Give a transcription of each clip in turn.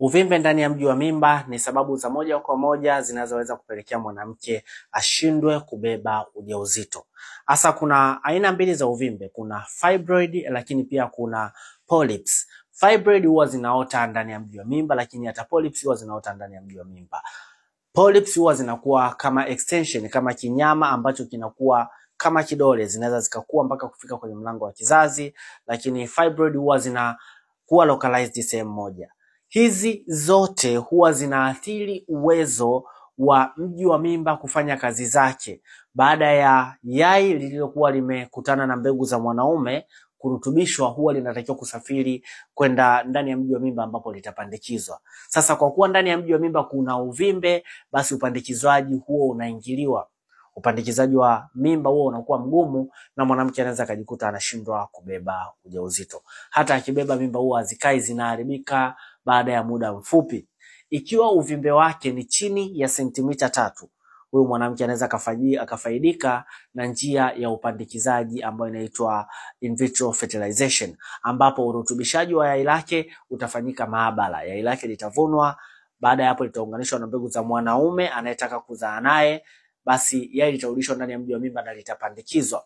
Uvimbe ndani ya mji wa mimba ni sababu za moja kwa moja zinazoweza kupelekea mwanamke ashindwe kubeba ujauzito. Hasa kuna aina mbili za uvimbe, kuna fibroid lakini pia kuna polyps. Fibroid huwa zinaota ndani ya mji wa mimba, lakini hata polyps huwa zinaota ndani ya mji wa mimba. Polyps huwa zinakuwa kama extension, kama kinyama ambacho kinakuwa kama kidole, zinaweza zikakua mpaka kufika kwenye mlango wa kizazi, lakini fibroid huwa zinakuwa localized sehemu moja. Hizi zote huwa zinaathiri uwezo wa mji wa mimba kufanya kazi zake. Baada ya yai lililokuwa limekutana na mbegu za mwanaume kurutubishwa, huwa linatakiwa kusafiri kwenda ndani ya mji wa mimba ambapo litapandikizwa. Sasa kwa kuwa ndani ya mji wa mimba kuna uvimbe, basi upandikizwaji huo unaingiliwa. Upandikizaji wa mimba huo unakuwa mgumu na mwanamke anaweza kujikuta anashindwa kubeba ujauzito. Hata akibeba mimba huwa hazikai, zinaharibika baada ya muda mfupi. Ikiwa uvimbe wake ni chini ya sentimita 3, huyu mwanamke anaweza akafaidika na njia ya upandikizaji ambayo inaitwa in vitro fertilization, ambapo urutubishaji wa yai lake utafanyika maabara. Yai lake litavunwa, baada ya hapo litaunganishwa na mbegu za mwanaume anayetaka kuzaa naye, basi yai litarudishwa ndani ya mji wa mimba na litapandikizwa.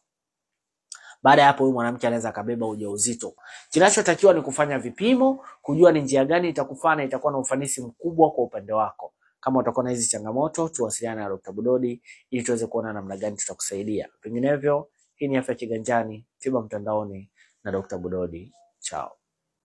Baada ya hapo huyu mwanamke anaweza kabeba ujauzito. Kinachotakiwa ni kufanya vipimo, kujua ni njia gani itakufaa na itakuwa na ufanisi mkubwa kwa upande wako. Kama utakuwa na hizi changamoto, tuwasiliane na Dr. Budodi ili tuweze kuona namna gani tutakusaidia. Vinginevyo, hii ni Afya Kiganjani, tiba mtandaoni na Dr. Budodi. Chao.